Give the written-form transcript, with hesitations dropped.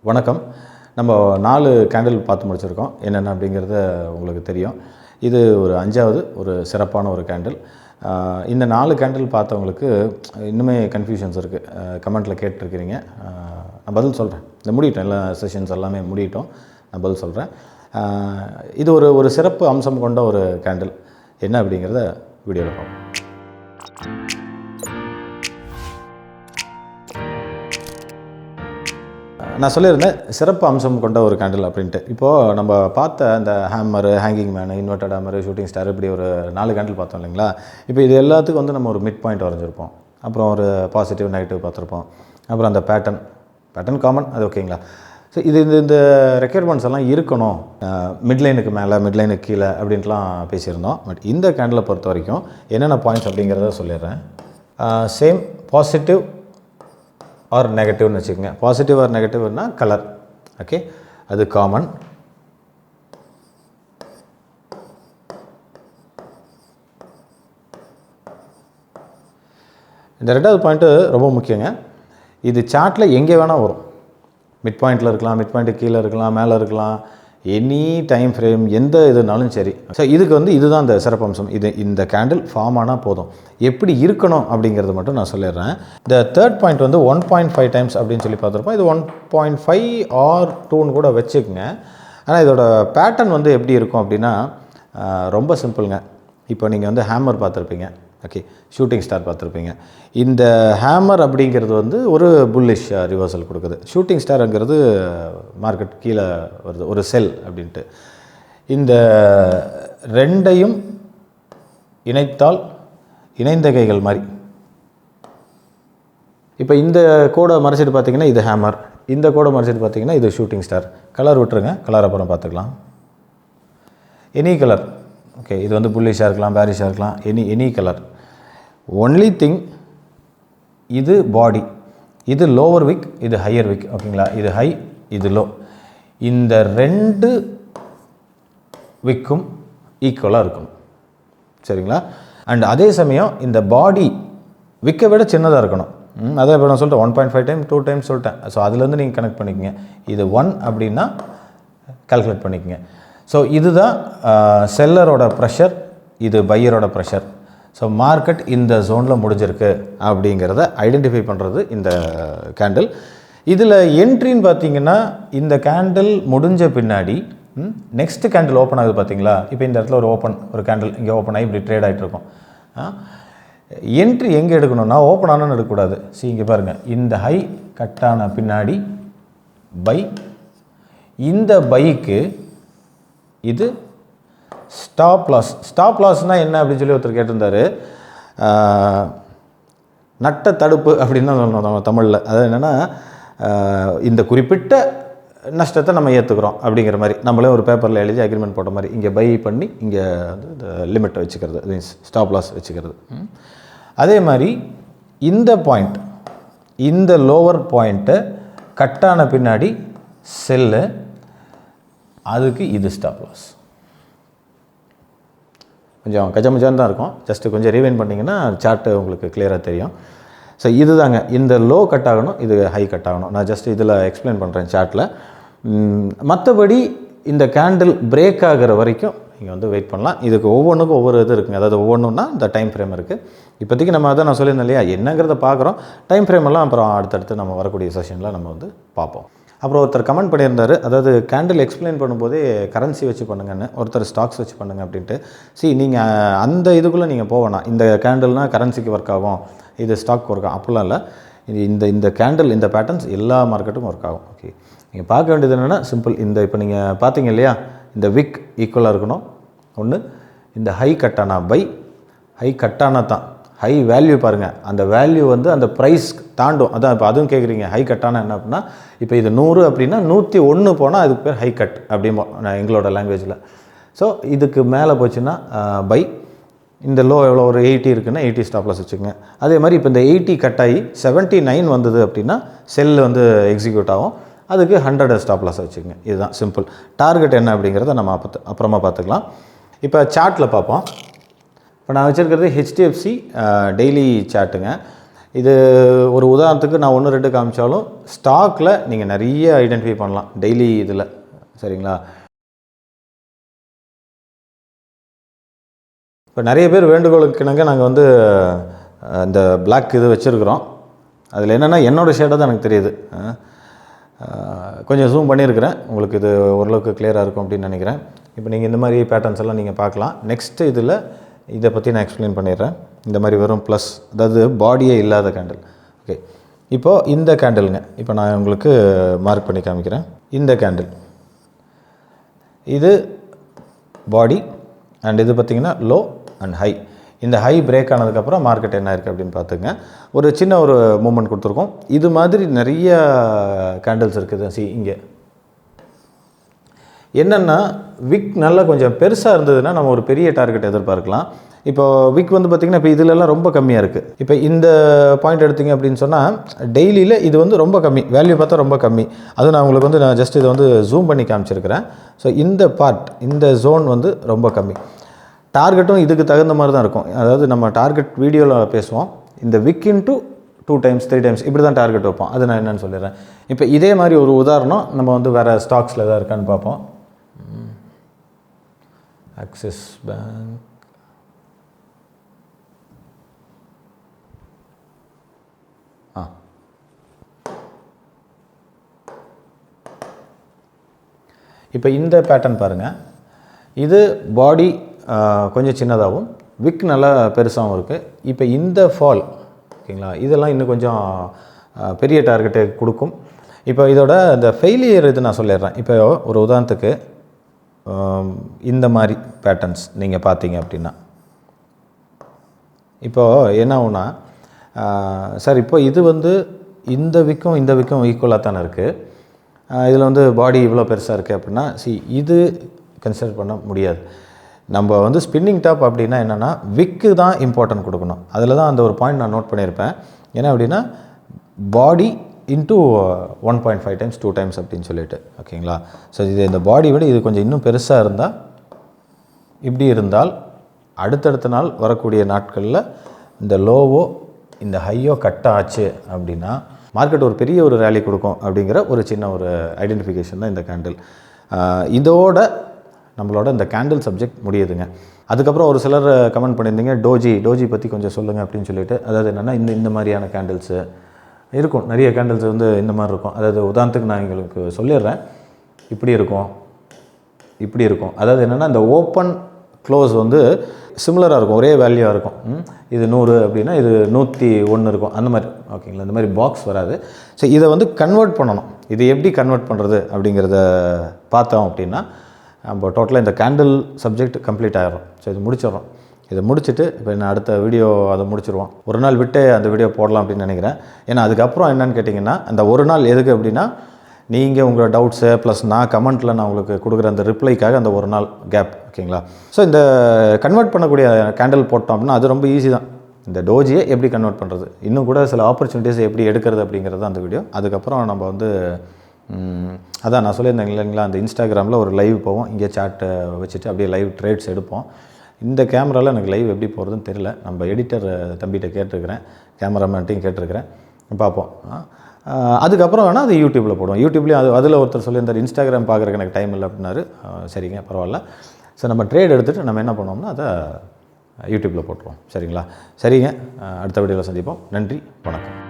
வணக்கம். நம்ம 4 கேண்டில் பார்த்து முடிச்சிருக்கோம். என்னென்ன அப்படிங்கிறது உங்களுக்கு தெரியும். இது ஒரு 5வது ஒரு சிறப்பான ஒரு கேண்டில். இந்த 4 கேண்டில் பார்த்தவங்களுக்கு இன்னுமே கன்ஃபியூஷன்ஸ் இருக்குது. கமெண்ட்டில் கேட்டிருக்கிறீங்க. நான் பதில் சொல்கிறேன். இந்த முடியட்டும், எல்லா செஷன்ஸ் எல்லாமே முடியட்டும், நான் பதில் சொல்கிறேன். இது ஒரு சிறப்பு அம்சம் கொண்ட ஒரு கேண்டில். என்ன அப்படிங்கிறத வீடியோவில் பார்ப்போம். நான் சொல்லியிருந்தேன் சிறப்பு அம்சம் கொண்ட ஒரு கேண்டில் அப்படின்ட்டு. இப்போது நம்ம பார்த்த அந்த hammer, hanging menu, inverted hammer, shooting star, இப்படி ஒரு 4 கேண்டில் பார்த்தோம் இல்லைங்களா? இப்போ இது எல்லாத்துக்கும் வந்து நம்ம ஒரு மிட் பாயிண்ட் வரைஞ்சிருப்போம். அப்புறம் ஒரு பாசிட்டிவ் நெகட்டிவ் பார்த்துருப்போம். அப்புறம் அந்த பேட்டர்ன் காமன், அது ஓகேங்களா? ஸோ இந்த ரெக்யர்மெண்ட்ஸ் எல்லாம் இருக்கணும். மிட்லைனுக்கு மேலே, மிட்லைனுக்கு கீழே அப்படின்ட்டுலாம் பேசியிருந்தோம். பட் இந்த கேண்டிலை பொறுத்த வரைக்கும் என்னென்ன பாயிண்ட்ஸ் அப்படிங்கிறத சொல்லிடுறேன். சேம் பாசிட்டிவ் ஆர் நெகட்டிவ்னு வச்சுக்கோங்க. பாசிட்டிவ் ஆர் நெகட்டிவ்னா கலர், ஓகே, அது காமன். இந்த 2வது பாயிண்ட்டு ரொம்ப முக்கியங்க. இது சார்ட்டில் எங்கே வேணால் வரும். மிட் பாயிண்டில் இருக்கலாம், மிட் பாயிண்ட்டு கீழே இருக்கலாம், மேலே இருக்கலாம், எனி டைம் ஃப்ரேம் எந்த இதுனாலும் சரி. ஸோ இதுக்கு வந்து இதுதான் இந்த சிறப்பம்சம். இந்த கேண்டில் ஃபார்ம் ஆனால் போதும். எப்படி இருக்கணும் அப்படிங்கிறது மட்டும் நான் சொல்லிடுறேன். இந்த 3rd பாயிண்ட் வந்து 1.5 டைம்ஸ் அப்படின்னு சொல்லி பார்த்துருப்போம். இது 1.5 ஆர் 2ன்னு கூட வச்சுக்கோங்க. ஆனால் இதோட பேட்டர்ன் வந்து எப்படி இருக்கும் அப்படின்னா ரொம்ப சிம்பிளுங்க. இப்போ நீங்கள் வந்து ஹேமர் பார்த்துருப்பீங்க, ஓகே, ஷூட்டிங் ஸ்டார் பார்த்துருப்பீங்க. இந்த ஹேமர் அப்படிங்கிறது வந்து ஒரு புல்லிஷ் ரிவர்சல் கொடுக்குது. ஷூட்டிங் ஸ்டாருங்கிறது மார்க்கெட் கீழே வருது, ஒரு செல் அப்படின்ட்டு. இந்த 2ஐயும் இணைத்தால் இணைந்த கைகள் மாதிரி. இப்போ இந்த கோடை மறைச்சிட்டு பார்த்தீங்கன்னா இது ஹேமர், இந்த கோடை மறைச்சிட்டு பார்த்தீங்கன்னா இது ஷூட்டிங் ஸ்டார். கலர் விட்டுருங்க, கலர் அப்புறம் பார்த்துக்கலாம். எனி கலர், ஓகே, இது வந்து புல்லிஷாக இருக்கலாம், பேரிஷாக இருக்கலாம், எனி கலர். ஒன்லி திங், இது பாடி, இது லோவர் விக், இது ஹையர் விக், ஓகேங்களா? இது ஹை, இது லோ. இந்த 2 விக்கும் ஈக்குவலாக இருக்கணும், சரிங்களா? அண்ட் அதே சமயம் இந்த பாடி விக்கை விட சின்னதாக இருக்கணும். அதான் இப்போ நான் சொல்லிட்டேன் 1.5 டைம் 2 டைம்ஸ் சொல்லிட்டேன். ஸோ அதுலேருந்து நீங்கள் கனெக்ட் பண்ணிக்கோங்க. இது 1 அப்படின்னா கால்குலேட் பண்ணிக்கோங்க. ஸோ இதுதான் செல்லரோட ப்ரெஷர், இது பையரோட ப்ரெஷர். ஸோ மார்க்கெட் இந்த ஜோனில் முடிஞ்சிருக்கு அப்படிங்கிறத ஐடென்டிஃபை பண்ணுறது இந்த கேண்டில். இதில் என்ட்ரின்னு பார்த்தீங்கன்னா இந்த கேண்டில் முடிஞ்ச பின்னாடி நெக்ஸ்ட் கேண்டில் ஓப்பன் ஆகுது பார்த்தீங்களா? இப்போ இந்த இடத்துல ஒரு கேண்டில் இங்கே ஓப்பன் ஆகி இப்படி ட்ரேட் ஆகிட்டு இருக்கும். என்ட்ரி எங்கே எடுக்கணும்னா ஓப்பன் ஆனான்னு எடுக்கக்கூடாது. இங்கே பாருங்கள், இந்த ஹை கட்டான பின்னாடி பை, இந்த பைக்கு இது ஸ்டாப் லாஸ். ஸ்டாப் லாஸ்னால் என்ன அப்படின்னு சொல்லி ஒருத்தர் கேட்டிருந்தார். நட்ட தடுப்பு அப்படின்னு தான் சொல்லணும் நம்ம தமிழில். அது என்னென்னா இந்த குறிப்பிட்ட நஷ்டத்தை நம்ம ஏற்றுக்கிறோம் அப்படிங்கிற மாதிரி நம்மளே ஒரு பேப்பரில் எழுதி அக்ரிமெண்ட் போட்ட மாதிரி இங்கே பை பண்ணி இங்கே வந்து இந்த லிமிட்டை வச்சுக்கிறது, மீன்ஸ் ஸ்டாப் லாஸ் வச்சுக்கிறது. அதே மாதிரி இந்த பாயிண்ட், இந்த லோவர் பாயிண்ட்டை கட்டான பின்னாடி செல்லு, அதுக்கு இது ஸ்டாப் லாஸ். கொஞ்சம் கஜமஜான் தான் இருக்கும். ஜஸ்ட்டு கொஞ்சம் ரீவைண்ட் பண்ணிங்கன்னா சார்ட்டு உங்களுக்கு கிளியராக தெரியும். ஸோ இது தாங்க, இந்த லோ கட் ஆகணும், இது ஹை கட் ஆகணும். நான் ஜஸ்ட் இதில் எக்ஸ்பிளைன் பண்ணுறேன் சார்ட்டில். மற்றபடி இந்த கேண்டில் பிரேக் ஆகிற வரைக்கும் நீங்கள் வந்து வெயிட் பண்ணலாம். இதுக்கு ஒவ்வொன்றுக்கும் ஒவ்வொரு இது இருக்குங்க. அதாவது ஒவ்வொன்றுன்னா இந்த டைம் ஃப்ரேம் இருக்குது. இப்போதைக்கு நம்ம அதை நான் சொல்லியிருந்தேன் இல்லையா, என்னங்கிறத பார்க்குறோம். டைம் ஃப்ரேம் எல்லாம் அப்புறம் அடுத்தடுத்து நம்ம வரக்கூடிய செஷனில் நம்ம வந்து பார்ப்போம். அப்புறம் ஒருத்தர் கமெண்ட் பண்ணியிருந்தார், அதாவது கேண்டில் எக்ஸ்பிளைன் பண்ணும்போதே கரன்சி வச்சு பண்ணுங்கன்னு, ஒருத்தர் ஸ்டாக்ஸ் வச்சு பண்ணுங்க அப்படின்ட்டு. நீங்கள் அந்த இதுக்குள்ளே நீங்கள் போவேணாம். இந்த கேண்டில்னால் கரன்சிக்கு ஒர்க் ஆகும், இது ஸ்டாக் ஒர்க் ஆகும், அப்படிலாம் இல்லை. இந்த கேண்டில், இந்த பேட்டர்ன்ஸ் எல்லா மார்க்கெட்டும் ஒர்க் ஆகும். ஓகே, நீங்கள் பார்க்க வேண்டியது என்னென்னா சிம்பிள். இப்போ நீங்கள் பார்த்தீங்க இல்லையா, இந்த விக் ஈக்குவலாக இருக்கணும் ஒன்று. இந்த ஹை கட்டானா பை, ஹை கட்டானா தான் ஹை வேல்யூ பாருங்கள். அந்த வேல்யூ வந்து அந்த ப்ரைஸ் தாண்டும். அதான் இப்போ அதுவும் கேட்குறீங்க, ஹை கட்டானா என்ன அப்படின்னா, இப்போ இது 100 அப்படின்னா 101 போனால் அதுக்கு பேர் ஹை கட் அப்படிம்போ நான் எங்களோட லாங்குவேஜில். ஸோ இதுக்கு மேலே போச்சுன்னா பை, இந்த லோ எவ்வளோ ஒரு 80 இருக்குன்னா 80 ஸ்டாப் லாஸ் வச்சுக்கோங்க. அதே மாதிரி இப்போ இந்த 80 கட் ஆகி 79 வந்தது அப்படின்னா செல் வந்து எக்ஸிக்யூட் ஆகும், அதுக்கு 100 ஸ்டாப் லாஸ் வச்சுக்கோங்க. இதுதான் சிம்பிள். டார்கெட் என்ன அப்படிங்கிறத நம்ம அப்புறமா பார்த்துக்கலாம். இப்போ சார்ட்டில் பார்ப்போம். இப்போ நான் வச்சுருக்கிறது ஹெச்டிஎஃப்சி டெய்லி சார்ட்டுங்க. இது ஒரு உதாரணத்துக்கு நான் 1 2 காமிச்சாலும் ஸ்டாக்கில் நீங்கள் நிறைய ஐடென்டிஃபை பண்ணலாம் டெய்லி இதில். சரிங்களா? இப்போ நிறைய பேர் வேண்டுகோளுக்கு இணங்க நாங்கள் வந்து இந்த பிளாக் இது வச்சுருக்குறோம். அதில் என்னென்னா என்னோடய ஷேடாக தான் எனக்கு தெரியுது. கொஞ்சம் ஜூம் பண்ணியிருக்கிறேன், உங்களுக்கு இது ஓரளவுக்கு கிளியராக இருக்கும் அப்படின்னு நினைக்கிறேன். இப்போ நீங்கள் இந்த மாதிரி பேட்டர்ன்ஸ் எல்லாம் நீங்கள் பார்க்கலாம். நெக்ஸ்ட்டு இதில் இதை பற்றி நான் எக்ஸ்பிளைன் பண்ணிடுறேன். இந்த மாதிரி வெறும் ப்ளஸ், அதாவது பாடியே இல்லாத கேண்டில். ஓகே, இப்போது இந்த கேண்டிலுங்க, இப்போ நான் உங்களுக்கு மார்க் பண்ணி காமிக்கிறேன். இந்த கேண்டில் இது பாடி அண்ட் இது பார்த்திங்கன்னா லோ அண்ட் ஹை. இந்த ஹை பிரேக் ஆனதுக்கப்புறம் மார்க்கெட் என்ன இருக்குது அப்படின்னு பார்த்துங்க. ஒரு சின்ன ஒரு மூமெண்ட் கொடுத்துருக்கோம். இது மாதிரி நிறைய கேண்டில்ஸ் இருக்குது. இங்கே என்னென்னா விக் நல்லா கொஞ்சம் பெருசாக இருந்ததுன்னா நம்ம ஒரு பெரிய டார்கெட் எதிர்பார்க்கலாம். இப்போ விக் வந்து பார்த்திங்கன்னா இப்போ இதிலெல்லாம் ரொம்ப கம்மியாக இருக்குது. இப்போ இந்த பாயிண்ட் எடுத்திங்க அப்படின்னு சொன்னால் டெய்லியில் இது வந்து ரொம்ப கம்மி, வேல்யூ பார்த்தா ரொம்ப கம்மி. அதுவும் நான் உங்களுக்கு வந்து நான் ஜஸ்ட் இதை வந்து ஜூம் பண்ணி காமிச்சிருக்கிறேன். ஸோ இந்த பார்ட், இந்த ஜோன் வந்து ரொம்ப கம்மி. டார்கெட்டும் இதுக்கு தகுந்த மாதிரி தான் இருக்கும். அதாவது நம்ம டார்கெட் வீடியோவில் பேசுவோம். இந்த விக் இன்ட்டு 2 times 3 times இப்படி தான் டார்கெட் வைப்போம். அது நான் என்னென்னு சொல்லிடுறேன். இப்போ இதே மாதிரி ஒரு உதாரணம் நம்ம வந்து வேறு ஸ்டாக்ஸில் எதாவது இருக்கான்னு பார்ப்போம். ஆக்சிஸ் பேங்க், இப்போ இந்த பேட்டர்ன் பாருங்கள். இது பாடி கொஞ்சம் சின்னதாகவும் விக் நல்லா பெருசாகவும் இருக்குது. இப்போ இந்த ஃபால், ஓகேங்களா, இதெல்லாம் இன்னும் கொஞ்சம் பெரிய டார்கெட்டை கொடுக்கும். இப்போ இதோட இந்த ஃபெயிலியர் இது நான் சொல்லிடுறேன். இப்போ ஒரு உதாரணத்துக்கு இந்த மாதிரி பேட்டர்ன்ஸ் நீங்கள் பார்த்தீங்க அப்படின்னா, இப்போது என்ன ஆகுனா சார், இப்போ இது வந்து இந்த விக்கும் ஈக்குவலாக தானே இருக்குது. இதில் வந்து பாடி இவ்வளோ பெருசாக இருக்குது அப்படின்னா இது கன்சிடர் பண்ண முடியாது. நம்ம வந்து ஸ்பின்னிங் டாப் அப்படின்னா என்னென்னா விக்கு தான் இம்பார்ட்டன்ட் கொடுக்கணும். அதில் தான் அந்த ஒரு பாயிண்ட் நான் நோட் பண்ணியிருப்பேன். என்ன அப்படின்னா பாடி இன்ட்டு 1.5 times 2 times அப்படின்னு சொல்லிட்டு, ஓகேங்களா. ஸோ இது இந்த பாடி விட இது கொஞ்சம் இன்னும் பெருசாக இருந்தால், இப்படி இருந்தால் அடுத்தடுத்த நாள் வரக்கூடிய நாட்களில் இந்த லோவோ இந்த ஹையோ கட் ஆச்சு அப்படின்னா மார்க்கெட் ஒரு பெரிய ஒரு ரேலி கொடுக்கும் அப்படிங்கிற ஒரு சின்ன ஒரு ஐடென்டிஃபிகேஷன் தான் இந்த கேண்டில். இதோட நம்மளோட இந்த கேண்டில் சப்ஜெக்ட் முடியுதுங்க. அதுக்கப்புறம் ஒரு சிலர் கமெண்ட் பண்ணியிருந்தீங்க, டோஜி பற்றி கொஞ்சம் சொல்லுங்கள் அப்படின்னு சொல்லிட்டு. அதாவது என்னென்னா இந்த மாதிரியான கேண்டில்ஸு இருக்கும், நிறைய கேண்டில்ஸ் வந்து இந்த மாதிரி இருக்கும். அதாவது உதாரணத்துக்கு நான் எங்களுக்கு சொல்லிடுறேன். இப்படி இருக்கும். அதாவது என்னென்னா இந்த ஓப்பன் க்ளோஸ் வந்து சிமிலராக இருக்கும், ஒரே வேல்யூவாக இருக்கும். இது 100 அப்படின்னா இது 101 இருக்கும், அந்த மாதிரி, ஓகேங்களா. இந்த மாதிரி பாக்ஸ் வராது. ஸோ இதை வந்து கன்வெர்ட் பண்ணணும். இது எப்படி கன்வெர்ட் பண்ணுறது அப்படிங்கிறத பார்த்தோம் அப்படின்னா நம்ம டோட்டலாக இந்த கேண்டில் சப்ஜெக்ட் கம்ப்ளீட் ஆகிடும். ஸோ இது முடிச்சிடறோம். இதை முடிச்சுட்டு இப்போ நான் அடுத்த வீடியோ அதை முடிச்சிடுவோம். ஒரு நாள் விட்டு அந்த வீடியோ போடலாம் அப்படின்னு நினைக்கிறேன். ஏன்னா அதுக்கப்புறம் என்னென்னு கேட்டிங்கன்னா, அந்த ஒரு நாள் எதுக்கு அப்படின்னா நீங்கள் உங்களோட டவுட்ஸு ப்ளஸ் நான் கமெண்ட்டில் நான் உங்களுக்கு கொடுக்குற அந்த ரிப்ளைக்காக அந்த ஒரு நாள் கேப், ஓகேங்களா. ஸோ இந்த கன்வெர்ட் பண்ணக்கூடிய கேண்டில் போட்டோம் அப்படின்னா அது ரொம்ப ஈஸி தான். இந்த டோஜியை எப்படி கன்வெர்ட் பண்ணுறது, இன்னும் கூட சில ஆப்பர்ச்சுனிட்டிஸ் எப்படி எடுக்கிறது அப்படிங்கிறது அந்த வீடியோ. அதுக்கப்புறம் நம்ம வந்து அதான் நான் சொல்லியிருந்தேன் இல்லைங்களா, அந்த இன்ஸ்டாகிராமில் ஒரு லைவ் போவோம். இங்கே சாட்டை வச்சுட்டு அப்படியே லைவ் ட்ரேட்ஸ் எடுப்போம். இந்த கேமராவில் எனக்கு லைவ் எப்படி போகிறதுன்னு தெரியல. நம்ம எடிட்டர் தம்பிகிட்ட கேட்டிருக்கிறேன், கேமராமேன்ட்டையும் கேட்டிருக்கிறேன், பார்ப்போம். அதுக்கப்புறம் வேணால் அது யூடியூப்பில் போடுவோம். யூடியூப்லேயும் அதில் ஒருத்தர் சொல்லியிருந்தார், இன்ஸ்டாகிராம் பார்க்குறக்கு எனக்கு டைம் இல்லை அப்படின்னாரு. சரிங்க, பரவாயில்ல. ஸோ நம்ம ட்ரேட் எடுத்துகிட்டு நம்ம என்ன பண்ணுவோம்னா அதை யூடியூப்பில் போட்டுருவோம். சரிங்களா? சரிங்க, அடுத்த வீடியோவில் சந்திப்போம். நன்றி, வணக்கம்.